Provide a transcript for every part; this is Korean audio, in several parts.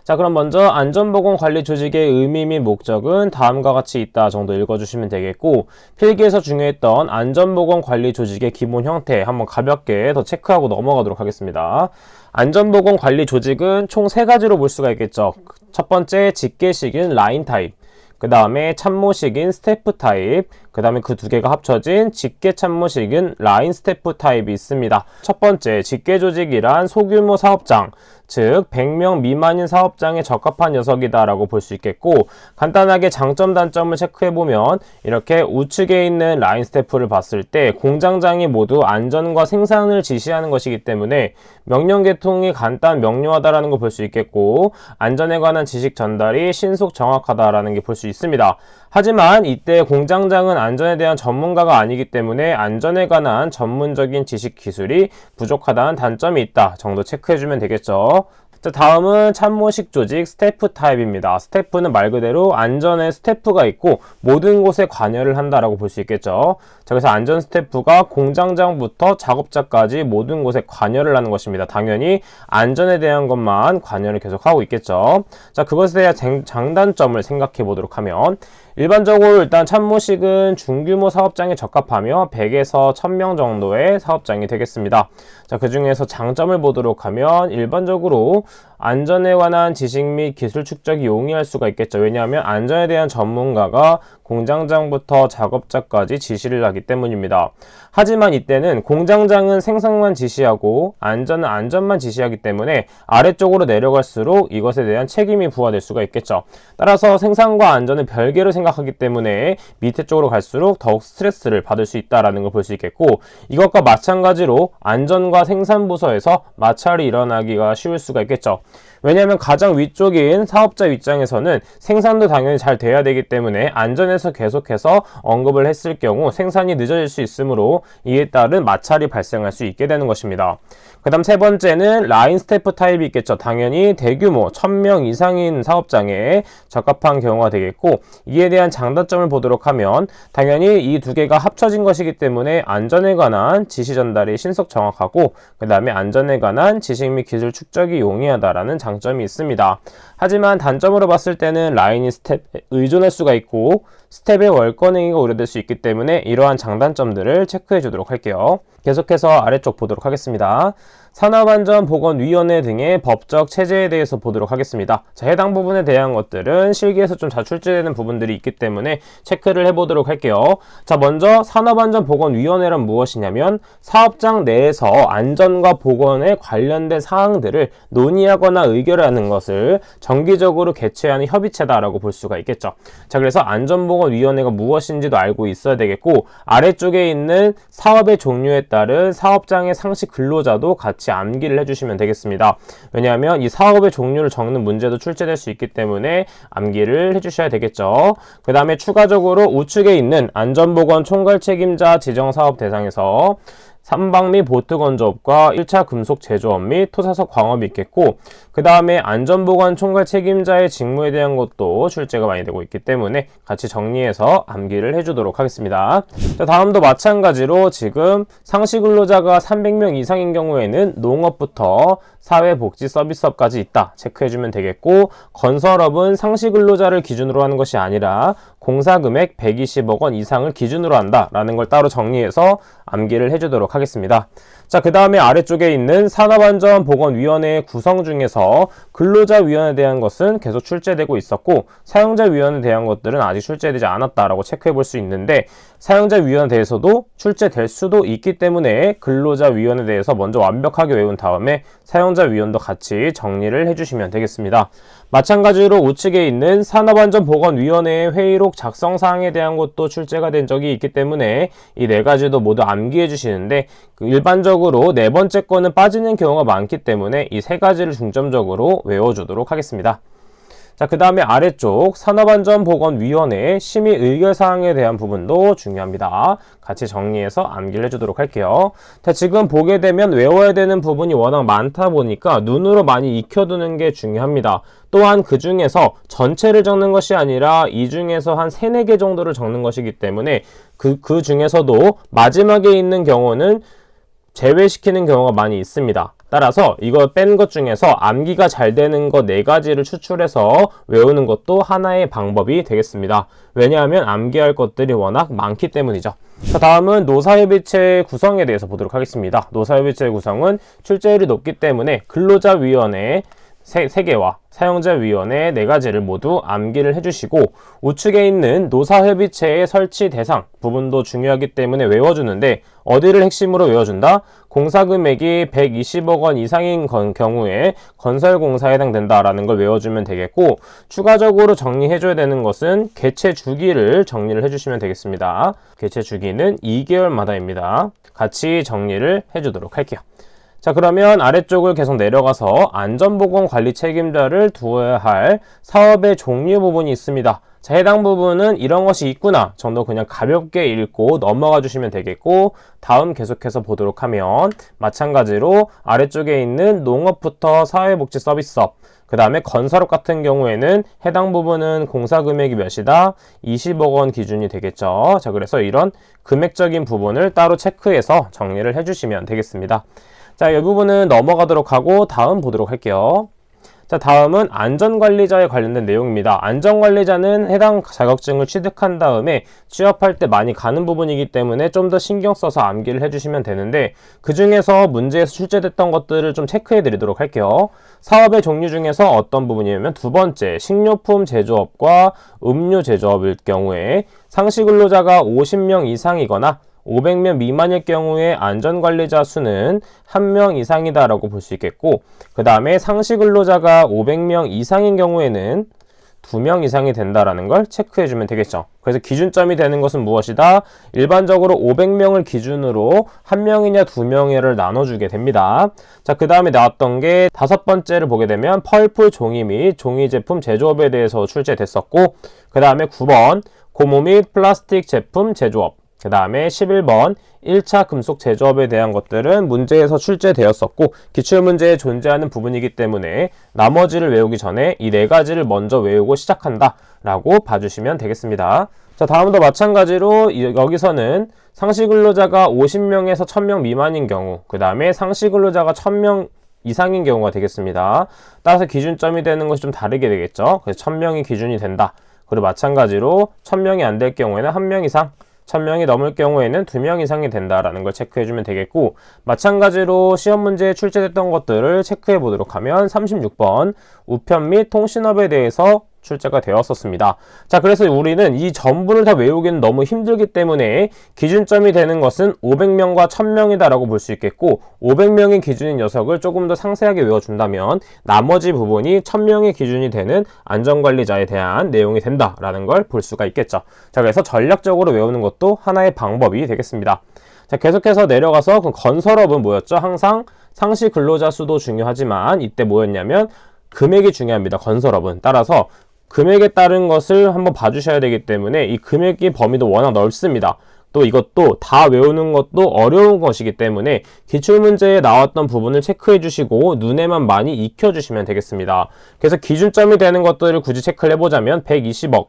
자, 그럼 먼저 안전보건관리조직의 의미 및 목적은 다음과 같이 있다 정도 읽어주시면 되겠고, 필기에서 중요했던 안전보건관리조직의 기본 형태 한번 가볍게 더 체크하고 넘어가도록 하겠습니다. 안전보건관리조직은 총 3가지로 볼 수가 있겠죠. 첫 번째 직계식인 라인 타입, 그 다음에 참모식인 스태프 타입, 그 다음에 그 2개가 합쳐진 직계 참모식인 라인 스태프 타입이 있습니다. 첫 번째 직계조직이란 소규모 사업장, 즉 100명 미만인 사업장에 적합한 녀석이다 라고 볼 수 있겠고, 간단하게 장점 단점을 체크해보면 이렇게 우측에 있는 라인 스태프를 봤을 때 공장장이 모두 안전과 생산을 지시하는 것이기 때문에 명령 계통이 간단 명료하다라는 걸 볼 수 있겠고, 안전에 관한 지식 전달이 신속 정확하다라는 게 볼 수 있습니다. 하지만 이때 공장장은 안전에 대한 전문가가 아니기 때문에 안전에 관한 전문적인 지식 기술이 부족하다는 단점이 있다 정도 체크해주면 되겠죠. 자, 다음은 참모식 조직 스태프 타입입니다. 스태프는 말 그대로 안전에 스태프가 있고 모든 곳에 관여를 한다라고 볼 수 있겠죠. 자, 그래서 안전 스태프가 공장장부터 작업자까지 모든 곳에 관여를 하는 것입니다. 당연히 안전에 대한 것만 관여를 계속하고 있겠죠. 자, 그것에 대한 장단점을 생각해 보도록 하면, 일반적으로 일단 참모식은 중규모 사업장에 적합하며 100에서 1000명 정도의 사업장이 되겠습니다. 자, 그 중에서 장점을 보도록 하면 일반적으로 안전에 관한 지식 및 기술 축적이 용이할 수가 있겠죠. 왜냐하면 안전에 대한 전문가가 공장장부터 작업자까지 지시를 하기 때문입니다. 하지만 이때는 공장장은 생산만 지시하고 안전은 안전만 지시하기 때문에 아래쪽으로 내려갈수록 이것에 대한 책임이 부과될 수가 있겠죠. 따라서 생산과 안전을 별개로 생각하기 때문에 밑에 쪽으로 갈수록 더욱 스트레스를 받을 수 있다는 걸 볼 수 있겠고, 이것과 마찬가지로 안전과 생산 부서에서 마찰이 일어나기가 쉬울 수가 있겠죠. 왜냐하면 가장 위쪽인 사업자 입장에서는 생산도 당연히 잘 돼야 되기 때문에 안전에서 계속해서 언급을 했을 경우 생산이 늦어질 수 있으므로 이에 따른 마찰이 발생할 수 있게 되는 것입니다. 그 다음 3번째는 라인 스태프 타입이 있겠죠. 당연히 대규모 1000명 이상인 사업장에 적합한 경우가 되겠고, 이에 대한 장단점을 보도록 하면 당연히 이 2개가 합쳐진 것이기 때문에 안전에 관한 지시 전달이 신속 정확하고, 그 다음에 안전에 관한 지식 및 기술 축적이 용이하다라는 장점이 있습니다. 하지만 단점으로 봤을 때는 라인이 스텝에 의존할 수가 있고 스텝의 월권행위가 우려될 수 있기 때문에 이러한 장단점들을 체크해 주도록 할게요. 계속해서 아래쪽 보도록 하겠습니다. 산업안전보건위원회 등의 법적 체제에 대해서 보도록 하겠습니다. 자, 해당 부분에 대한 것들은 실기에서 좀 잘 출제되는 부분들이 있기 때문에 체크를 해보도록 할게요. 자, 먼저 산업안전보건위원회란 무엇이냐면 사업장 내에서 안전과 보건에 관련된 사항들을 논의하거나 의결하는 것을 정기적으로 개최하는 협의체다라고 볼 수가 있겠죠. 자, 그래서 안전보건위원회가 무엇인지도 알고 있어야 되겠고, 아래쪽에 있는 사업의 종류에 따른 사업장의 상시 근로자도 같이 암기를 해주시면 되겠습니다. 왜냐하면 이 사업의 종류를 적는 문제도 출제될 수 있기 때문에 암기를 해주셔야 되겠죠. 그 다음에 추가적으로 우측에 있는 안전보건 총괄 책임자 지정사업 대상에서 선박 및 보트 건조업과 1차 금속 제조업 및 토사석 광업이 있겠고, 그 다음에 안전보건 총괄 책임자의 직무에 대한 것도 출제가 많이 되고 있기 때문에 같이 정리해서 암기를 해주도록 하겠습니다. 자, 다음도 마찬가지로 지금 상시 근로자가 300명 이상인 경우에는 농업부터 사회복지 서비스업까지 있다 체크해주면 되겠고, 건설업은 상시 근로자를 기준으로 하는 것이 아니라 공사금액 120억 원 이상을 기준으로 한다라는 걸 따로 정리해서 암기를 해주도록 하겠습니다. 자, 그 다음에 아래쪽에 있는 산업안전보건위원회의 구성 중에서 근로자위원회에 대한 것은 계속 출제되고 있었고, 사용자위원회에 대한 것들은 아직 출제되지 않았다라고 체크해 볼 수 있는데, 사용자위원회에 대해서도 출제될 수도 있기 때문에 근로자위원회에 대해서 먼저 완벽하게 외운 다음에 사용자위원도 같이 정리를 해주시면 되겠습니다. 마찬가지로 우측에 있는 산업안전보건위원회의 회의록 작성사항에 대한 것도 출제가 된 적이 있기 때문에 이 4가지도 모두 암기해 주시는데, 일반적으로 4번째 거는 빠지는 경우가 많기 때문에 이 3가지를 중점적으로 외워주도록 하겠습니다. 자, 그 다음에 아래쪽 산업안전보건위원회의 심의 의결사항에 대한 부분도 중요합니다. 같이 정리해서 암기를 해주도록 할게요. 자, 지금 보게 되면 외워야 되는 부분이 워낙 많다 보니까 눈으로 많이 익혀두는 게 중요합니다. 또한 그 중에서 전체를 적는 것이 아니라 이 중에서 한 3, 4개 정도를 적는 것이기 때문에 그 중에서도 마지막에 있는 경우는 제외시키는 경우가 많이 있습니다. 따라서 이거 뺀 것 중에서 암기가 잘 되는 것 4가지를 추출해서 외우는 것도 하나의 방법이 되겠습니다. 왜냐하면 암기할 것들이 워낙 많기 때문이죠. 자, 다음은 노사협의체 구성에 대해서 보도록 하겠습니다. 노사협의체 구성은 출제율이 높기 때문에 근로자위원회 3개와 사용자위원회 4가지를 모두 암기를 해주시고, 우측에 있는 노사협의체의 설치 대상 부분도 중요하기 때문에 외워주는데, 어디를 핵심으로 외워준다? 공사금액이 120억 원 이상인 경우에 건설공사에 해당된다라는 걸 외워주면 되겠고, 추가적으로 정리해줘야 되는 것은 개체 주기를 정리를 해주시면 되겠습니다. 개체 주기는 2개월마다입니다. 같이 정리를 해주도록 할게요. 자, 그러면 아래쪽을 계속 내려가서 안전보건 관리 책임자를 두어야 할 사업의 종류 부분이 있습니다. 자, 해당 부분은 이런 것이 있구나 정도 그냥 가볍게 읽고 넘어가 주시면 되겠고, 다음 계속해서 보도록 하면 마찬가지로 아래쪽에 있는 농업부터 사회복지 서비스업, 그 다음에 건설업 같은 경우에는 해당 부분은 공사금액이 몇이다? 20억 원 기준이 되겠죠. 자, 그래서 이런 금액적인 부분을 따로 체크해서 정리를 해주시면 되겠습니다. 자, 이 부분은 넘어가도록 하고 다음 보도록 할게요. 자, 다음은 안전관리자에 관련된 내용입니다. 안전관리자는 해당 자격증을 취득한 다음에 취업할 때 많이 가는 부분이기 때문에 좀 더 신경 써서 암기를 해주시면 되는데, 그 중에서 문제에서 출제됐던 것들을 좀 체크해 드리도록 할게요. 사업의 종류 중에서 어떤 부분이냐면, 두 번째, 식료품 제조업과 음료 제조업일 경우에 상시 근로자가 50명 이상이거나 500명 미만일 경우에 안전관리자 수는 1명 이상이다 라고 볼 수 있겠고, 그 다음에 상시 근로자가 500명 이상인 경우에는 2명 이상이 된다라는 걸 체크해 주면 되겠죠. 그래서 기준점이 되는 것은 무엇이다? 일반적으로 500명을 기준으로 1명이냐 2명이냐를 나눠주게 됩니다. 자, 그 다음에 나왔던 게 5번째를 보게 되면 펄풀 종이 및 종이 제품 제조업에 대해서 출제됐었고, 그 다음에 9번 고무 및 플라스틱 제품 제조업, 그 다음에 11번 1차 금속 제조업에 대한 것들은 문제에서 출제되었었고, 기출문제에 존재하는 부분이기 때문에 나머지를 외우기 전에 이 4가지를 먼저 외우고 시작한다 라고 봐주시면 되겠습니다. 자, 다음도 마찬가지로 여기서는 상시 근로자가 50명에서 1000명 미만인 경우, 그 다음에 상시 근로자가 1000명 이상인 경우가 되겠습니다. 따라서 기준점이 되는 것이 좀 다르게 되겠죠. 그래서 1000명이 기준이 된다. 그리고 마찬가지로 1000명이 안 될 경우에는 1명 이상, 1000명이 넘을 경우에는 2명 이상이 된다라는 걸 체크해주면 되겠고, 마찬가지로 시험 문제에 출제됐던 것들을 체크해 보도록 하면 36번 우편 및 통신업에 대해서 출제가 되었었습니다. 자, 그래서 우리는 이 전부를 다 외우기는 너무 힘들기 때문에 기준점이 되는 것은 500명과 1000명이다 라고 볼 수 있겠고, 500명이 기준인 녀석을 조금 더 상세하게 외워준다면 나머지 부분이 1000명이 기준이 되는 안전관리자에 대한 내용이 된다라는 걸 볼 수가 있겠죠. 자, 그래서 전략적으로 외우는 것도 하나의 방법이 되겠습니다. 자, 계속해서 내려가서 그 건설업은 뭐였죠? 항상 상시 근로자 수도 중요하지만 이때 뭐였냐면 금액이 중요합니다. 건설업은. 따라서 금액에 따른 것을 한번 봐주셔야 되기 때문에 이 금액의 범위도 워낙 넓습니다. 또 이것도 다 외우는 것도 어려운 것이기 때문에 기출문제에 나왔던 부분을 체크해 주시고 눈에만 많이 익혀 주시면 되겠습니다. 그래서 기준점이 되는 것들을 굳이 체크를 해보자면 120억,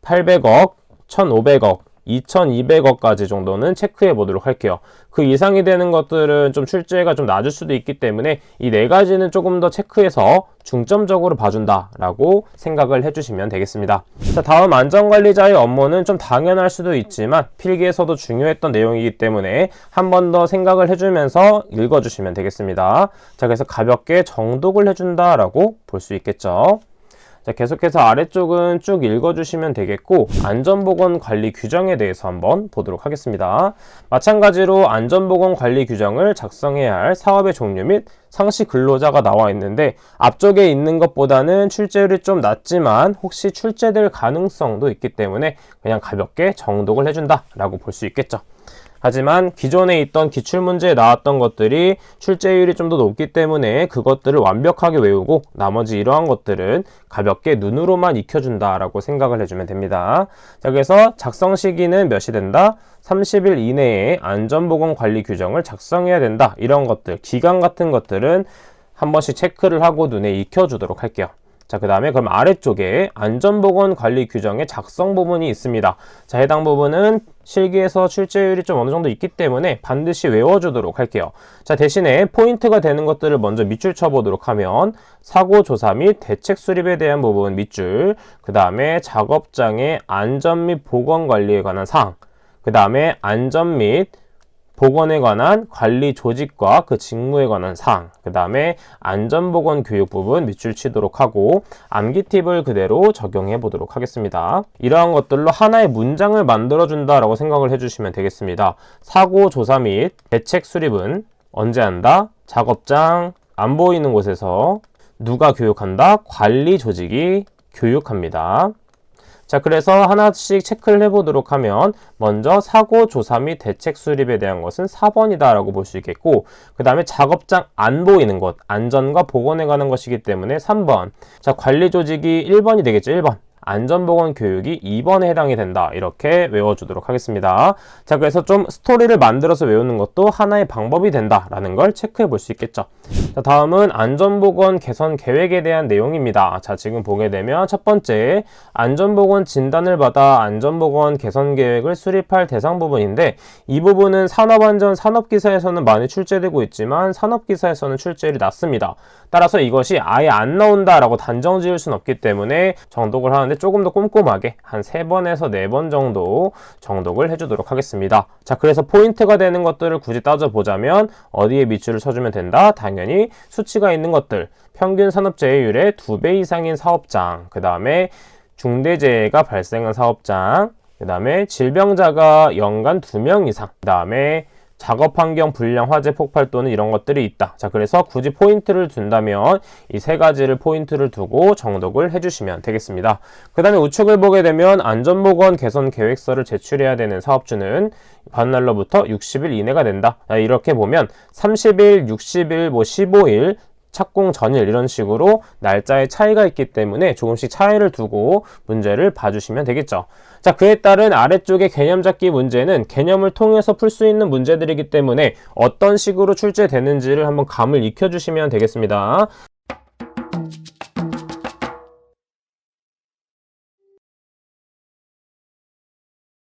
800억, 1500억, 2200억까지 정도는 체크해 보도록 할게요. 그 이상이 되는 것들은 좀 출제가 좀 낮을 수도 있기 때문에 이 4가지는 조금 더 체크해서 중점적으로 봐준다 라고 생각을 해주시면 되겠습니다. 자, 다음 안전관리자의 업무는 좀 당연할 수도 있지만 필기에서도 중요했던 내용이기 때문에 한 번 더 생각을 해주면서 읽어주시면 되겠습니다. 자, 그래서 가볍게 정독을 해준다 라고 볼 수 있겠죠. 자, 계속해서 아래쪽은 쭉 읽어주시면 되겠고, 안전보건관리 규정에 대해서 한번 보도록 하겠습니다. 마찬가지로 안전보건관리 규정을 작성해야 할 사업의 종류 및 상시 근로자가 나와 있는데, 앞쪽에 있는 것보다는 출제율이 좀 낮지만 혹시 출제될 가능성도 있기 때문에 그냥 가볍게 정독을 해준다 라고 볼 수 있겠죠. 하지만 기존에 있던 기출문제에 나왔던 것들이 출제율이 좀 더 높기 때문에 그것들을 완벽하게 외우고 나머지 이러한 것들은 가볍게 눈으로만 익혀준다라고 생각을 해주면 됩니다. 자, 그래서 작성 시기는 몇이 된다? 30일 이내에 안전보건관리 규정을 작성해야 된다. 이런 것들, 기간 같은 것들은 한 번씩 체크를 하고 눈에 익혀주도록 할게요. 자, 그 다음에 그럼 아래쪽에 안전보건관리 규정의 작성 부분이 있습니다. 자, 해당 부분은 실기에서 출제율이 좀 어느 정도 있기 때문에 반드시 외워주도록 할게요. 자, 대신에 포인트가 되는 것들을 먼저 밑줄 쳐보도록 하면 사고 조사 및 대책 수립에 대한 부분 밑줄, 그 다음에 작업장의 안전 및 보건 관리에 관한 사항, 그 다음에 안전 및 보건에 관한 관리 조직과 그 직무에 관한 사항, 그 다음에 안전보건 교육 부분 밑줄 치도록 하고 암기 팁을 그대로 적용해 보도록 하겠습니다. 이러한 것들로 하나의 문장을 만들어준다라고 생각을 해주시면 되겠습니다. 사고 조사 및 대책 수립은 언제 한다? 작업장 안 보이는 곳에서 누가 교육한다? 관리 조직이 교육합니다. 자, 그래서 하나씩 체크를 해보도록 하면 먼저 사고 조사 및 대책 수립에 대한 것은 4번이다 라고 볼 수 있겠고, 그 다음에 작업장 안 보이는 것, 안전과 보건에 관한 것이기 때문에 3번. 자, 관리 조직이 1번이 되겠죠. 1번. 안전보건 교육이 2번에 해당이 된다. 이렇게 외워주도록 하겠습니다. 자, 그래서 좀 스토리를 만들어서 외우는 것도 하나의 방법이 된다라는 걸 체크해 볼 수 있겠죠. 자, 다음은 안전보건 개선 계획에 대한 내용입니다. 자, 지금 보게 되면 첫 번째, 안전보건 진단을 받아 안전보건 개선 계획을 수립할 대상 부분인데, 이 부분은 산업안전 산업기사에서는 많이 출제되고 있지만 산업기사에서는 출제율이 낮습니다. 따라서 이것이 아예 안 나온다라고 단정 지을 수는 없기 때문에 정독을 하는데 조금 더 꼼꼼하게 한 3번에서 4번 정도 정독을 해주도록 하겠습니다. 자, 그래서 포인트가 되는 것들을 굳이 따져보자면 어디에 밑줄을 쳐주면 된다? 당연히 수치가 있는 것들, 평균 산업재해율의 2배 이상인 사업장, 그 다음에 중대재해가 발생한 사업장, 그 다음에 질병자가 연간 2명 이상, 그 다음에 작업환경 불량, 화재 폭발 또는 이런 것들이 있다. 자, 그래서 굳이 포인트를 둔다면 이 3가지를 포인트를 두고 정독을 해주시면 되겠습니다. 그 다음에 우측을 보게 되면 안전보건 개선 계획서를 제출해야 되는 사업주는 받날로부터 60일 이내가 된다. 자, 이렇게 보면 30일, 60일, 15일, 착공 전일 이런 식으로 날짜의 차이가 있기 때문에 조금씩 차이를 두고 문제를 봐주시면 되겠죠. 자, 그에 따른 아래쪽의 개념 잡기 문제는 개념을 통해서 풀 수 있는 문제들이기 때문에 어떤 식으로 출제되는지를 한번 감을 익혀주시면 되겠습니다.